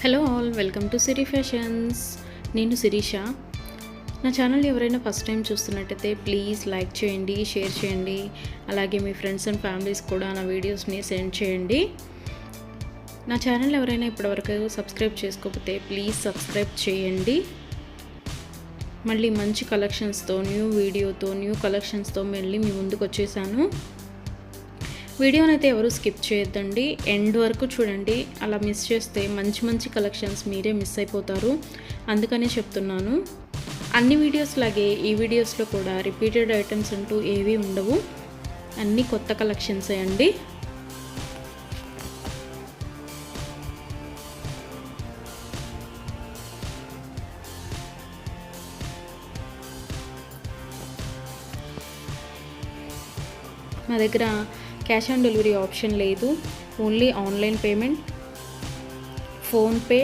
Hello all, welcome to Siri fashions. నేను శిరీష. నా channel ఎవరైనా ఫస్ట్ టైం చూస్తున్నట్టయితే ప్లీజ్ లైక్ చేయండి, షేర్ చేయండి. అలాగే మీ ఫ్రెండ్స్ అండ్ ఫ్యామిలీస్ కూడా నా వీడియోస్ని సెండ్ చేయండి. నా ఛానల్ ఎవరైనా ఇప్పటివరకు సబ్స్క్రైబ్ చేసుకోకపోతే ప్లీజ్ సబ్స్క్రైబ్ చేయండి. మళ్ళీ మంచి కలెక్షన్స్తో, న్యూ వీడియోతో, న్యూ కలెక్షన్స్తో మళ్ళీ మీ ముందుకు వచ్చేసాను. వీడియోని అయితే ఎవరు స్కిప్ చేయొద్దండి, ఎండ్ వరకు చూడండి. అలా మిస్ చేస్తే మంచి మంచి కలెక్షన్స్ మీరే మిస్ అయిపోతారు. అందుకనే చెప్తున్నాను. అన్ని వీడియోస్ లాగే ఈ వీడియోస్లో కూడా రిపీటెడ్ ఐటమ్స్ అంటూ ఏవీ ఉండవు. అన్నీ కొత్త కలెక్షన్సే అండి. మా దగ్గర క్యాష్ ఆన్ డెలివరీ ఆప్షన్ లేదు. Only online payment, PhonePe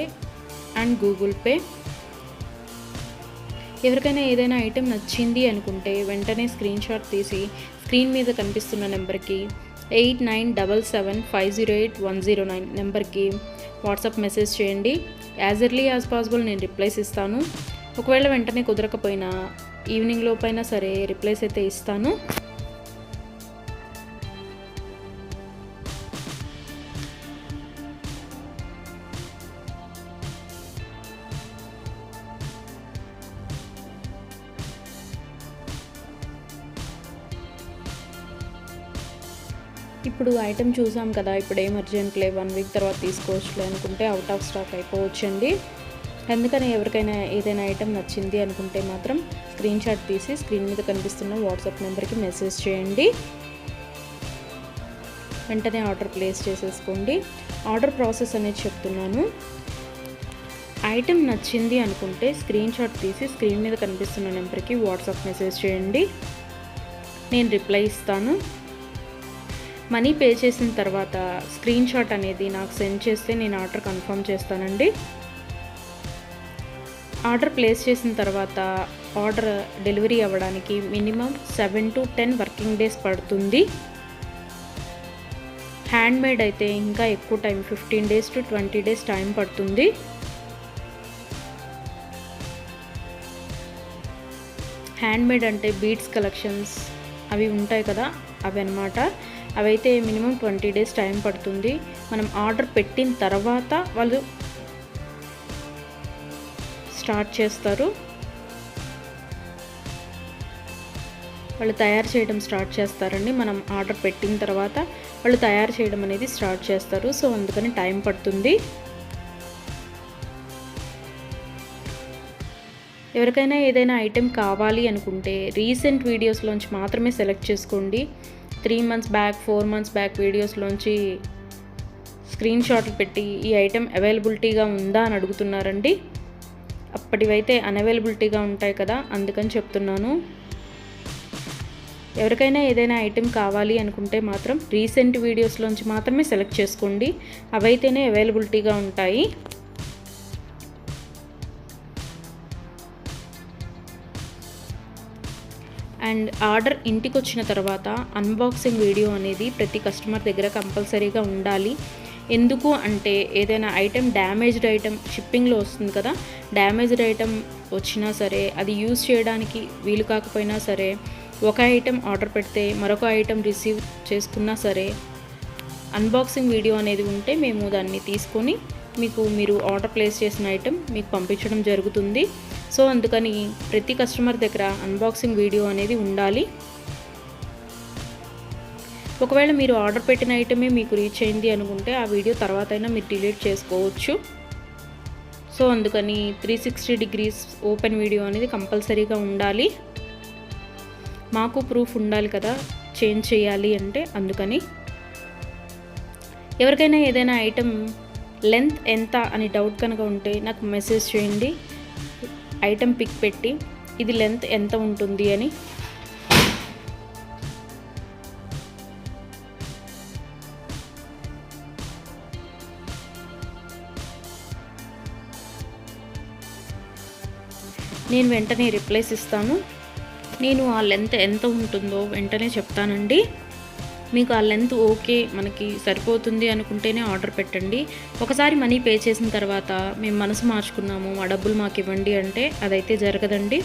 and Google pay. ఎవరికైనా ఏదైనా ఐటెం నచ్చింది అనుకుంటే వెంటనే స్క్రీన్ షాట్ తీసి స్క్రీన్ మీద కనిపిస్తున్న నెంబర్కి 8977508109 నెంబర్కి వాట్సాప్ మెసేజ్ చేయండి. యాజ్ ఎర్లీ యాజ్ పాసిబుల్ నేను రిప్లైస్ ఇస్తాను. ఒకవేళ వెంటనే కుదరకపోయినా ఈవినింగ్ లోపైనా సరే రిప్లైస్ అయితే ఇస్తాను. ఇప్పుడు ఐటెం చూసాం కదా, ఇప్పుడు ఏం అర్జెంట్లే, 1 వీక్ తర్వాత తీసుకోవచ్చులే అనుకుంటే అవుట్ ఆఫ్ స్టాక్ అయిపోవచ్చండి. అందుకని ఎవరికైనా ఏదైనా ఐటెం నచ్చింది అనుకుంటే మాత్రం స్క్రీన్ షాట్ తీసి స్క్రీన్ మీద కనిపిస్తున్న వాట్సాప్ నెంబర్కి మెసేజ్ చేయండి. వెంటనే ఆర్డర్ ప్లేస్ చేసేసుకోండి. ఆర్డర్ ప్రాసెస్ అనేది చెప్తున్నాను. ఐటెం నచ్చింది అనుకుంటే స్క్రీన్ షాట్ తీసి స్క్రీన్ మీద కనిపిస్తున్న నెంబర్కి వాట్సాప్ మెసేజ్ చేయండి. నేను రిప్లై ఇస్తాను. మనీ పే చేసిన తర్వాత స్క్రీన్ షాట్ అనేది నాకు సెండ్ చేస్తే నేను ఆర్డర్ కన్ఫర్మ్ చేస్తానండి. ఆర్డర్ ప్లేస్ చేసిన తర్వాత ఆర్డర్ డెలివరీ అవ్వడానికి మినిమం 7 to 10 వర్కింగ్ డేస్ పడుతుంది. హ్యాండ్మేడ్ అయితే ఇంకా ఎక్కువ time, 15 days to 20 days time పడుతుంది. హ్యాండ్మేడ్ అంటే బీడ్స్ కలెక్షన్స్ అవి ఉంటాయి కదా, అవి అన్నమాట. అవైతే మినిమం 20 days టైం పడుతుంది. మనం ఆర్డర్ పెట్టిన తర్వాత వాళ్ళు స్టార్ట్ చేస్తారు. వాళ్ళు తయారు చేయడం స్టార్ట్ చేస్తారండి. మనం ఆర్డర్ పెట్టిన తర్వాత వాళ్ళు తయారు చేయడం అనేది స్టార్ట్ చేస్తారు. సో అందుకని టైం పడుతుంది. ఎవరికైనా ఏదైనా ఐటెం కావాలి అనుకుంటే రీసెంట్ వీడియోస్లోంచి మాత్రమే సెలెక్ట్ చేసుకోండి. 3 months బ్యాక్, 4 months బ్యాక్ వీడియోస్లోంచి స్క్రీన్ షాట్లు పెట్టి ఈ ఐటెం అవైలబిలిటీగా ఉందా అని అడుగుతున్నారండి. అప్పటివైతే అన్అవైలబిలిటీగా ఉంటాయి కదా, అందుకని చెప్తున్నాను. ఎవరికైనా ఏదైనా ఐటెం కావాలి అనుకుంటే మాత్రం రీసెంట్ వీడియోస్లోంచి మాత్రమే సెలెక్ట్ చేసుకోండి. అవైతేనే అవైలబిలిటీగా ఉంటాయి. అండ్ ఆర్డర్ ఇంటికి వచ్చిన తర్వాత అన్బాక్సింగ్ వీడియో అనేది ప్రతి కస్టమర్ దగ్గర కంపల్సరీగా ఉండాలి. ఎందుకు అంటే ఏదైనా ఐటెం డ్యామేజ్డ్ ఐటెం షిప్పింగ్లో వస్తుంది కదా, డ్యామేజ్డ్ ఐటెం వచ్చినా సరే అది యూజ్ చేయడానికి వీలు కాకపోయినా సరే, ఒక ఐటెం ఆర్డర్ పెడితే మరొక ఐటెం రిసీవ్ చేసుకున్నా సరే అన్బాక్సింగ్ వీడియో అనేది ఉంటే మేము దాన్ని తీసుకొని మీరు ఆర్డర్ ప్లేస్ చేసిన ఐటెం మీకు పంపించడం జరుగుతుంది. సో అందుకని ప్రతి కస్టమర్ దగ్గర అన్బాక్సింగ్ వీడియో అనేది ఉండాలి. ఒకవేళ మీరు ఆర్డర్ పెట్టిన ఐటమే మీకు రీచ్ అయింది అనుకుంటే ఆ వీడియో తర్వాత అయినా మీరు డిలీట్ చేసుకోవచ్చు. సో అందుకని 360 degrees ఓపెన్ వీడియో అనేది కంపల్సరీగా ఉండాలి. మాకు ప్రూఫ్ ఉండాలి కదా చేంజ్ చేయాలి అంటే. అందుకని ఎవరికైనా ఏదైనా ఐటెం లెంత్ ఎంత అని డౌట్ కనుక ఉంటే నాకు మెసేజ్ చేయండి. ఐటెం పిక్ పెట్టి ఇది లెంత్ ఎంత ఉంటుంది అని. నేను వెంటనే రిప్లైస్ ఇస్తాను. నేను ఆ లెంత్ ఎంత ఉంటుందో వెంటనే చెప్తానండి. మీకు ఆ లెంత్ ఓకే, మనకి సరిపోతుంది అనుకుంటేనే ఆర్డర్ పెట్టండి. ఒకసారి మనీ పే చేసిన తర్వాత మేము మనసు మార్చుకున్నాము, ఆ డబ్బులు మాకు ఇవ్వండి అంటే అదైతే జరగదండి.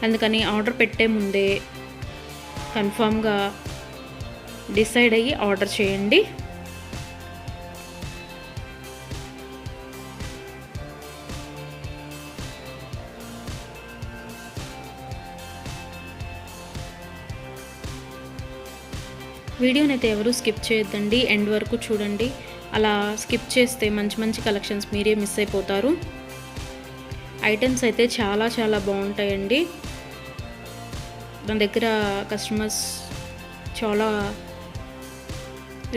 అందుకని ఆర్డర్ పెట్టే ముందే కన్ఫామ్గా డిసైడ్ అయ్యి ఆర్డర్ చేయండి. వీడియోని అయితే ఎవరు స్కిప్ చేయొద్దండి, ఎండ్ వరకు చూడండి. అలా స్కిప్ చేస్తే మంచి మంచి కలెక్షన్స్ మీరే మిస్ అయిపోతారు. ఐటమ్స్ అయితే చాలా చాలా బాగుంటాయండి. మన దగ్గర కస్టమర్స్ చాలా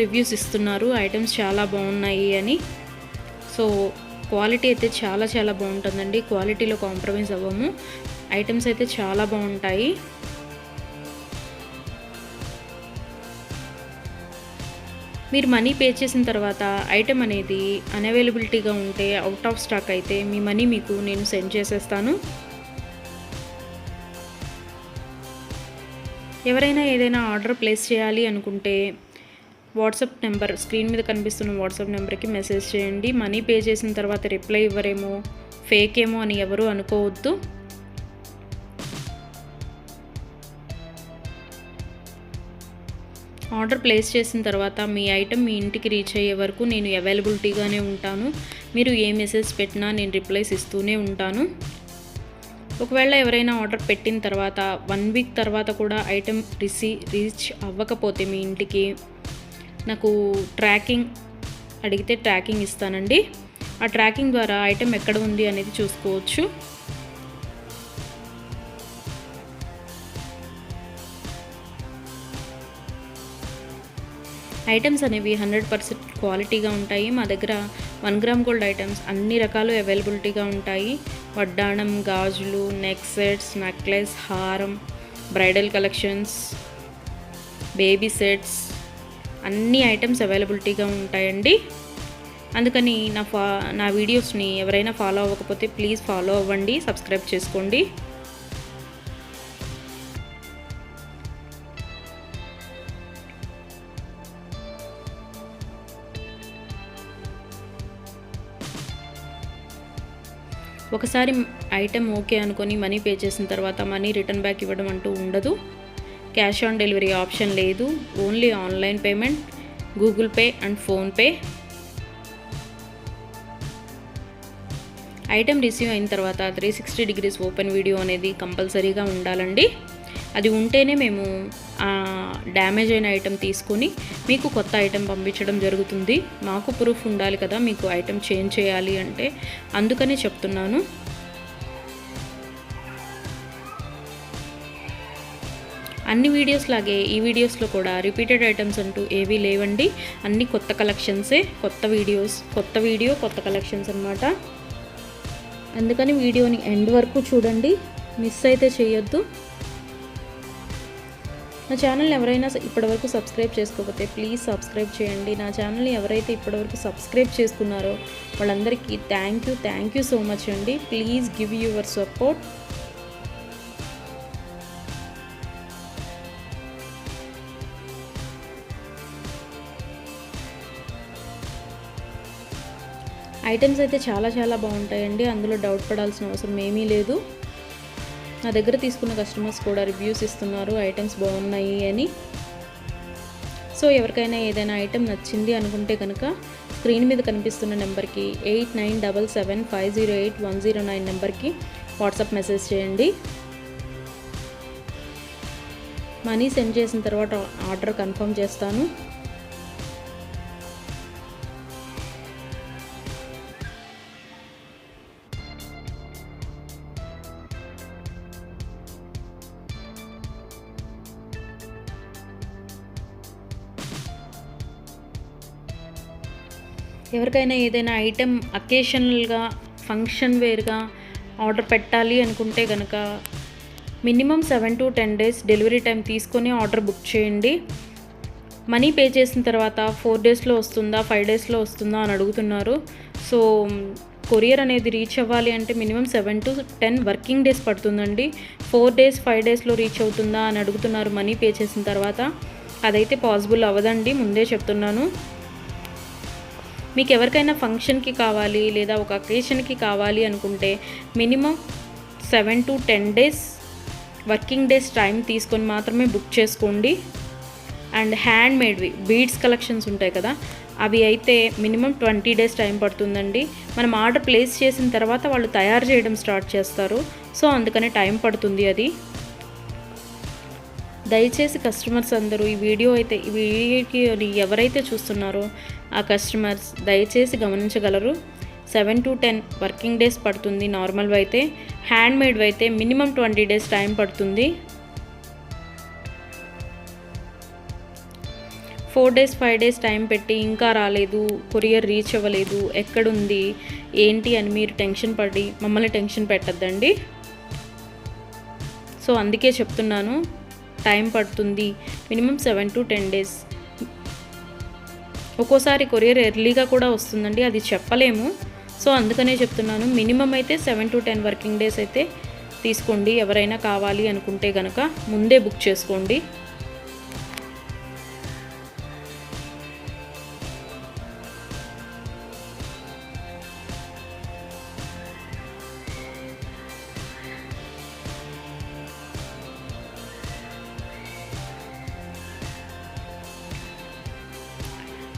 రివ్యూస్ ఇస్తున్నారు ఐటమ్స్ చాలా బాగున్నాయి అని. సో క్వాలిటీ అయితే చాలా చాలా బాగుంటుందండి, క్వాలిటీలో కాంప్రమైజ్ అవ్వము. ఐటమ్స్ అయితే చాలా బాగుంటాయి. మీరు మనీ పే చేసిన తర్వాత ఐటెం అనేది అన్అవైలబిలిటీగా ఉంటే, అవుట్ ఆఫ్ స్టాక్ అయితే మీ మనీ మీకు నేను సెండ్ చేసేస్తాను. ఎవరైనా ఏదైనా ఆర్డర్ ప్లేస్ చేయాలి అనుకుంటే వాట్సాప్ నెంబర్, స్క్రీన్ మీద కనిపిస్తున్న వాట్సాప్ నెంబర్కి మెసేజ్ చేయండి. మనీ పే చేసిన తర్వాత రిప్లై ఇవ్వరేమో, ఫేక్ ఏమో అని ఎవరు అనుకోవద్దు. ఆర్డర్ ప్లేస్ చేసిన తర్వాత మీ ఐటెం మీ ఇంటికి రీచ్ అయ్యే వరకు నేను అవైలబిలిటీగానే ఉంటాను. మీరు ఏ మెసేజ్ పెట్టినా నేను రిప్లైస్ ఇస్తూనే ఉంటాను. ఒకవేళ ఎవరైనా ఆర్డర్ పెట్టిన తర్వాత 1 వీక్ తర్వాత కూడా ఐటెం రీచ్ అవ్వకపోతే మీ ఇంటికి నాకు ట్రాకింగ్ అడిగితే ట్రాకింగ్ ఇస్తానండి. ఆ ట్రాకింగ్ ద్వారా ఐటెం ఎక్కడ ఉంది అనేది చూసుకోవచ్చు. ఐటమ్స్ అనేవి 100% క్వాలిటీగా ఉంటాయి. మా దగ్గర 1 గ్రామ్ గోల్డ్ ఐటమ్స్ అన్ని రకాలు అవైలబిలిటీగా ఉంటాయి. వడ్డాణం, గాజులు, నెక్ సెట్స్, నెక్లెస్, హారం, బ్రైడల్ కలెక్షన్స్, బేబీ సెట్స్ అన్ని ఐటమ్స్ అవైలబిలిటీగా ఉంటాయండి. అందుకని నా వీడియోస్ని ఎవరైనా ఫాలో అవ్వకపోతే ప్లీజ్ ఫాలో అవ్వండి, సబ్స్క్రైబ్ చేసుకోండి. ఒకసారి ఐటెం ఓకే అనుకొని మనీ పే చేసిన తర్వాత మనీ రిటర్న్ బ్యాక్ ఇవ్వడం అంటూ ఉండదు. క్యాష్ ఆన్ డెలివరీ ఆప్షన్ లేదు. Only online payment, Google pay and PhonePe. Item receive అయిన తర్వాత 360 డిగ్రీస్ ఓపెన్ వీడియో అనేది కంపల్సరీగా ఉండాలండి. అది ఉంటేనే మేము డ్యామేజ్ అయిన ఐటెం తీసుకొని మీకు కొత్త ఐటెం పంపించడం జరుగుతుంది. మాకు ప్రూఫ్ ఉండాలి కదా మీకు ఐటెం చేంజ్ చేయాలి అంటే, అందుకనే చెప్తున్నాను. అన్ని వీడియోస్ లాగే ఈ వీడియోస్లో కూడా రిపీటెడ్ ఐటమ్స్ అంటూ ఏవీ లేవండి. అన్ని కొత్త కలెక్షన్సే, కొత్త వీడియో కొత్త కలెక్షన్స్ అన్నమాట. అందుకని వీడియోని ఎండ్ వరకు చూడండి, మిస్ అయితే చేయొద్దు. నా ఛానల్ని ఎవరైనా ఇప్పటివరకు సబ్స్క్రైబ్ చేసుకోకపోతే ప్లీజ్ సబ్స్క్రైబ్ చేయండి. నా ఛానల్ని ఎవరైతే ఇప్పటివరకు సబ్స్క్రైబ్ చేసుకున్నారో వాళ్ళందరికీ థ్యాంక్ యూ సో మచ్ అండి. Please give your support. Items అయితే చాలా చాలా బాగుంటాయండి, అందులో డౌట్ పడాల్సిన అవసరం ఏమీ లేదు. నా దగ్గర తీసుకున్న కస్టమర్స్ కూడా రివ్యూస్ ఇస్తున్నారు ఐటమ్స్ బాగున్నాయి అని. సో ఎవరికైనా ఏదైనా ఐటెం నచ్చింది అనుకుంటే కనుక స్క్రీన్ మీద కనిపిస్తున్న నెంబర్కి 8977508109 నెంబర్కి వాట్సాప్ మెసేజ్ చేయండి. మనీ సెండ్ చేసిన తర్వాత ఆర్డర్ కన్ఫర్మ్ చేస్తాను. ఎవరికైనా ఏదైనా ఐటెం అకేషనల్గా, ఫంక్షన్ వేర్గా ఆర్డర్ పెట్టాలి అనుకుంటే కనుక minimum 7 to 10 days delivery time తీసుకొని ఆర్డర్ బుక్ చేయండి. మనీ పే చేసిన తర్వాత 4 daysలో వస్తుందా, 5 daysలో వస్తుందా అని అడుగుతున్నారు. సో కొరియర్ అనేది రీచ్ అవ్వాలి అంటే మినిమం 7 to 10 వర్కింగ్ డేస్ పడుతుందండి. 4 days 5 daysలో రీచ్ అవుతుందా అని అడుగుతున్నారు మనీ పే చేసిన తర్వాత. అదైతే పాసిబుల్ అవ్వదండి, ముందే చెప్తున్నాను. మీకు ఎవరికైనా ఫంక్షన్కి కావాలి లేదా ఒక అకేషన్కి కావాలి అనుకుంటే minimum 7 to 10 days working days time తీసుకొని మాత్రమే బుక్ చేసుకోండి. అండ్ హ్యాండ్ మేడ్వి బీడ్స్ కలెక్షన్స్ ఉంటాయి కదా, అవి అయితే మినిమం 20 డేస్ టైం పడుతుందండి. మనం ఆర్డర్ ప్లేస్ చేసిన తర్వాత వాళ్ళు తయారు చేయడం స్టార్ట్ చేస్తారు, సో అందుకనే టైం పడుతుంది అది. దయచేసి కస్టమర్స్ అందరూ ఈ వీడియోకి ఎవరైతే చూస్తున్నారో ఆ కస్టమర్స్ దయచేసి గమనించగలరు. 7 to 10 వర్కింగ్ డేస్ పడుతుంది నార్మల్వి అయితే. హ్యాండ్ మేడ్వి అయితే మినిమం 20 డేస్ టైం పడుతుంది. 4 days 5 days టైం పెట్టి ఇంకా రాలేదు, కొరియర్ రీచ్ అవ్వలేదు, ఎక్కడుంది ఏంటి అని మీరు టెన్షన్ పడి మమ్మల్ని టెన్షన్ పెట్టద్దండి. సో అందుకే చెప్తున్నాను, టైం పడుతుంది మినిమం 7 to 10 డేస్. ఒక్కోసారి కొరియర్ ఎర్లీగా కూడా వస్తుందండి, అది చెప్పలేము. సో అందుకనే చెప్తున్నాను, మినిమం అయితే 7 to 10 వర్కింగ్ డేస్ అయితే తీసుకోండి. ఎవరైనా కావాలి అనుకుంటే కనుక ముందే బుక్ చేసుకోండి.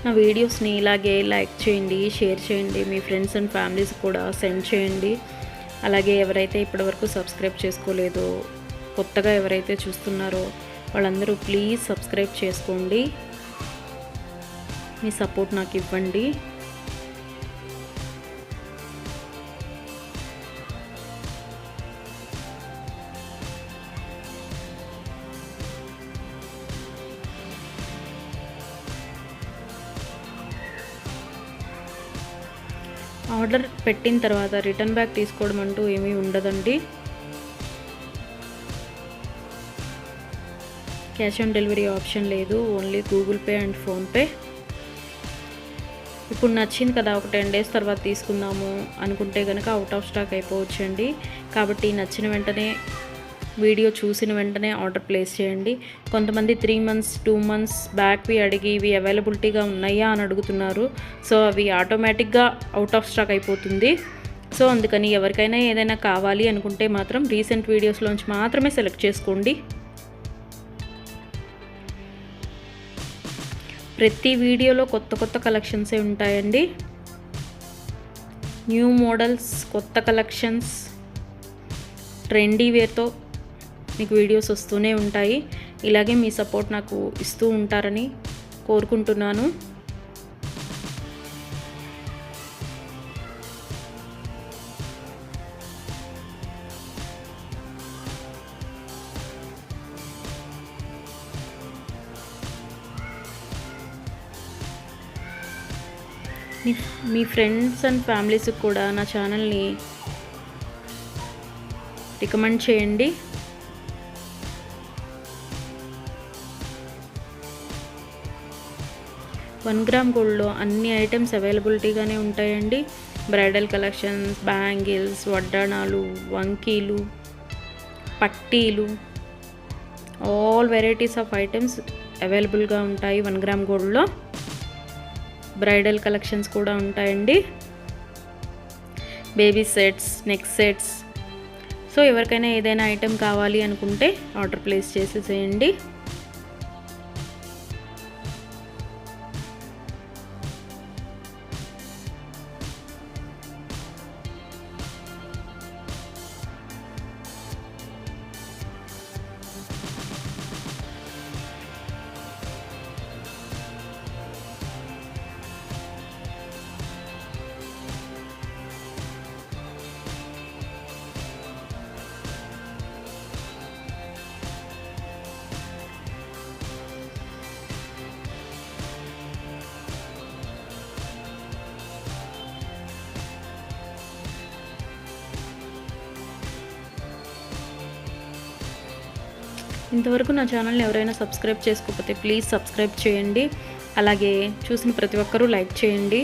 నా వీడియోస్ని ఇలాగే లైక్ చేయండి, షేర్ చేయండి, మీ ఫ్రెండ్స్ అండ్ ఫ్యామిలీస్ కూడా సెండ్ చేయండి. అలాగే ఎవరైతే ఇప్పటివరకు సబ్స్క్రైబ్ చేసుకోలేదో, కొత్తగా ఎవరైతే చూస్తున్నారో వాళ్ళందరూ ప్లీజ్ సబ్స్క్రైబ్ చేసుకోండి. మీ సపోర్ట్ నాకు ఇవ్వండి. ఆర్డర్ పెట్టిన తర్వాత రిటర్న్ బ్యాక్ తీసుకోవడం అంటూ ఏమీ ఉండదండి. క్యాష్ ఆన్ డెలివరీ ఆప్షన్ లేదు, only Google pay and PhonePe. ఇప్పుడు నచ్చింది కదా, ఒక 10 days తర్వాత తీసుకుందాము అనుకుంటే కనుక అవుట్ ఆఫ్ స్టాక్ అయిపోవచ్చండి. కాబట్టి నచ్చిన వెంటనే, వీడియో చూసిన వెంటనే ఆర్డర్ ప్లేస్ చేయండి. కొంతమంది 3 months 2 months బ్యాక్వి అడిగి ఇవి అవైలబిలిటీగా ఉన్నాయా అని అడుగుతున్నారు. సో అవి ఆటోమేటిక్గా అవుట్ ఆఫ్ స్టాక్ అయిపోతుంది. సో అందుకని ఎవరికైనా ఏదైనా కావాలి అనుకుంటే మాత్రం రీసెంట్ వీడియోస్లోంచి మాత్రమే సెలెక్ట్ చేసుకోండి. ప్రతి వీడియోలో కొత్త కొత్త కలెక్షన్సే ఉంటాయండి. న్యూ మోడల్స్, కొత్త కలెక్షన్స్, ట్రెండీ వేర్తో మీకు వీడియోస్ వస్తూనే ఉంటాయి. ఇలాగే మీ సపోర్ట్ నాకు ఇస్తూ ఉంటారని కోరుకుంటున్నాను. మీ ఫ్రెండ్స్ అండ్ ఫ్యామిలీస్కి కూడా నా ఛానల్ని రికమెండ్ చేయండి. వన్ గ్రామ్ గోల్డ్లో అన్ని ఐటమ్స్ అవైలబిలిటీగానే ఉంటాయండి. బ్రైడల్ కలెక్షన్స్, బ్యాంగిల్స్, వడ్డాణాలు, వంకీలు, పట్టీలు, ఆల్ వెరైటీస్ ఆఫ్ ఐటమ్స్ అవైలబుల్గా ఉంటాయి 1 గ్రామ్ గోల్డ్లో. బ్రైడల్ కలెక్షన్స్ కూడా ఉంటాయండి. Baby sets, neck sets. So ఎవరికైనా ఏదైనా ఐటెం కావాలి అనుకుంటే ఆర్డర్ ప్లేస్ చేసేసేయండి. ఇంతవరకు నా ఛానల్ని ఎవరైనా సబ్స్క్రైబ్ చేసుకోకపోతే ప్లీజ్ సబ్స్క్రైబ్ చేయండి. అలాగే చూసిన ప్రతి ఒక్కరూ లైక్ చేయండి.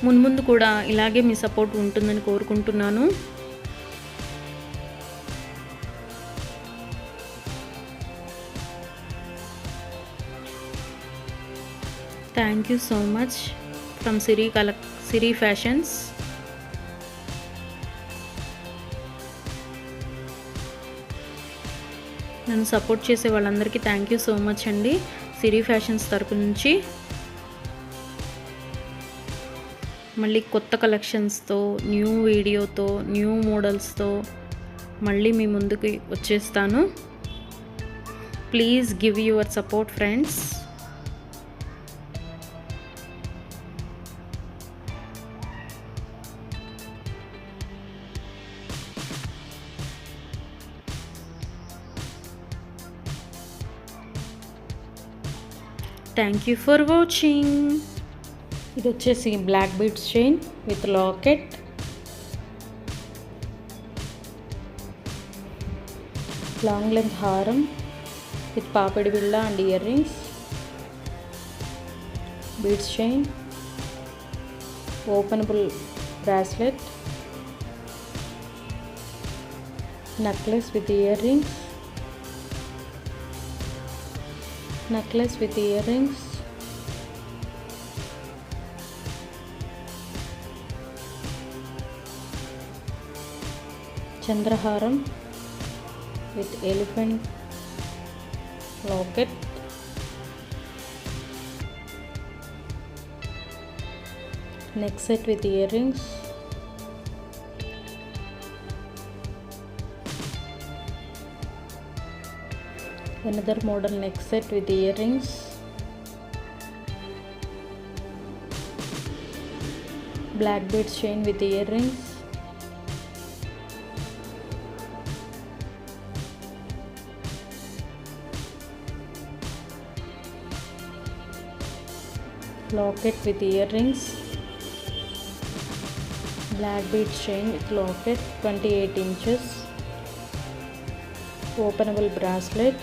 మున్ముందు కూడా ఇలాగే మీ సపోర్ట్ ఉంటుందని కోరుకుంటున్నాను. Thank you so much from Siri fashions. నన్ను సపోర్ట్ చేసే వాళ్ళందరికీ థ్యాంక్ యూ సో మచ్ అండి. సిరి ఫ్యాషన్స్ తరపు నుంచి మళ్ళీ కొత్త కలెక్షన్స్తో, న్యూ వీడియోతో, న్యూ మోడల్స్తో మళ్ళీ మీ ముందుకు వచ్చేస్తాను. Please give your support friends. Thank you for watching. ఇది వచ్చేసి black beads chain with locket, long length హారం విత్ పాపిడి బిళ్ళ and earrings, beads chain, openable bracelet, necklace with earrings, necklace with earrings, chandraharam with elephant locket, neck set with earrings, another model neck set with earrings, black beads chain with earrings, locket with earrings, black beads chain with locket 28 inches, openable bracelet,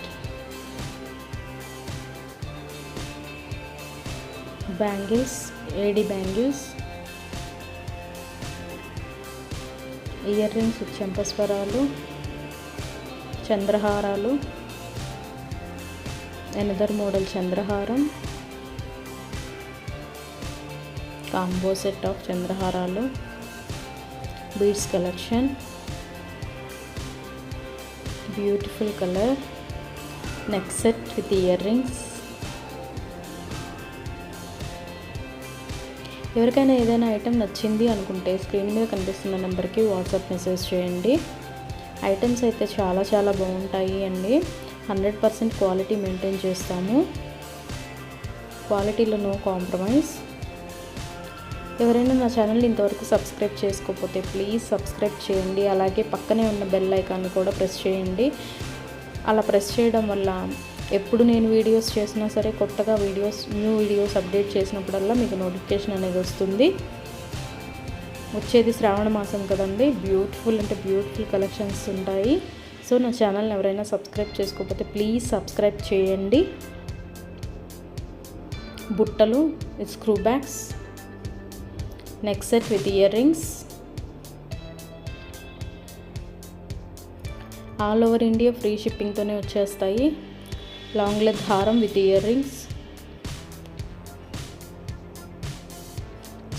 bangles, AD bangles, earrings, చెంపస్వరాలు, చంద్రహారాలు, another model చంద్రహారం, combo set of చంద్రహారాలు, beads collection, beautiful colour, neck set with earrings. ఎవరికైనా ఏదైనా item నచ్చింది అనుకుంటే screen మీద కనిపిస్తున్న నెంబర్కి వాట్సాప్ మెసేజ్ చేయండి. ఐటమ్స్ అయితే చాలా చాలా బాగుంటాయి అండి. 100% క్వాలిటీ మెయింటైన్ చేస్తాము. క్వాలిటీలో నో కాంప్రమైజ్. ఎవరైనా నా ఛానల్ని ఇంతవరకు సబ్స్క్రైబ్ చేసుకోకపోతే ప్లీజ్ సబ్స్క్రైబ్ చేయండి. అలాగే పక్కనే ఉన్న బెల్ ఐకాన్ని కూడా ప్రెస్ చేయండి. అలా ప్రెస్ చేయడం వల్ల ఎప్పుడు నేను వీడియోస్ చేసినా సరే, కొత్తగా న్యూ వీడియోస్ అప్డేట్ చేసినప్పుడల్లా మీకు నోటిఫికేషన్ అనేది వస్తుంది. వచ్చేది శ్రావణ మాసం కదండి, బ్యూటిఫుల్ అంటే బ్యూటిఫుల్ కలెక్షన్స్ ఉంటాయి. సో నా ఛానల్ని ఎవరైనా సబ్స్క్రైబ్ చేసుకోకపోతే ప్లీజ్ సబ్స్క్రైబ్ చేయండి. బుట్టలు, screw bags, neck set with earrings, all over India free షిప్పింగ్తోనే వచ్చేస్తాయి. లాంగ్ లెంత్ హారం విత్ ఇయర్ రింగ్స్,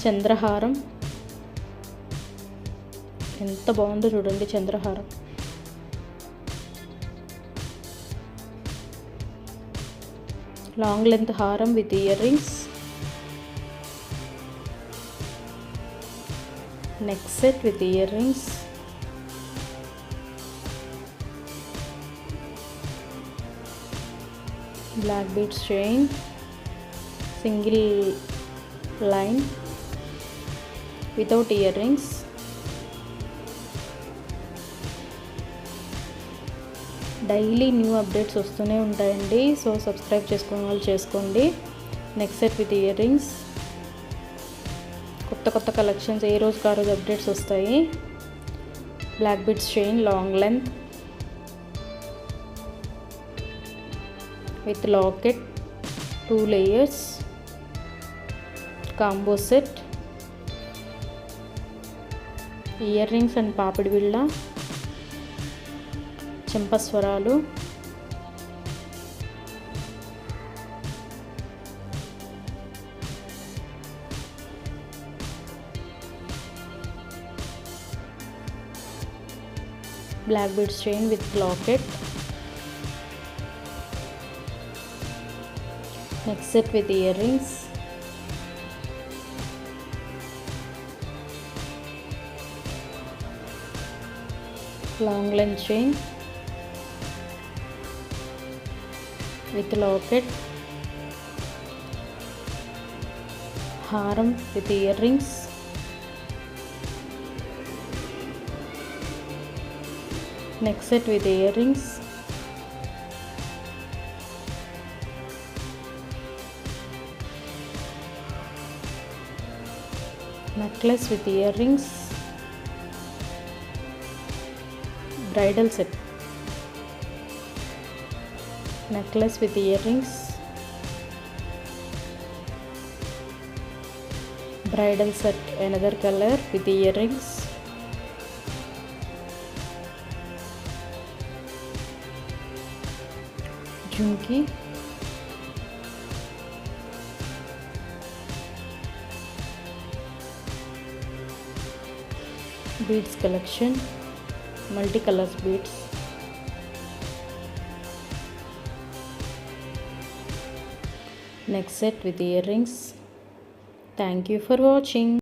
చంద్రహారం, ఎంత బాగుందో చూడండి చంద్రహారం. లాంగ్ లెంత్ హారం with earrings, neck set with earrings, black beads chain, single line without earrings, daily new updates వస్తూనే ఉంటాయండి. సో సబ్స్క్రైబ్ చేసుకునే వాళ్ళు చేసుకోండి. Neck set with earrings, కొత్త కొత్త కలెక్షన్స్ ఏ రోజుకి ఆ రోజు అప్డేట్స్ వస్తాయి. Black beads chain, long length with locket, 2 layers, combo set, earrings and పాపిడి బిళ్ళ, చెంపస్వరాలు, black beads chain with locket, next set with earrings, long length chain with locket, హారం with earrings, next set with earrings, necklace with earrings, bridal set, necklace with earrings, bridal set another color with earrings, jhumki, beads collection, multicolors beads, next set with earrings. Thank you for watching.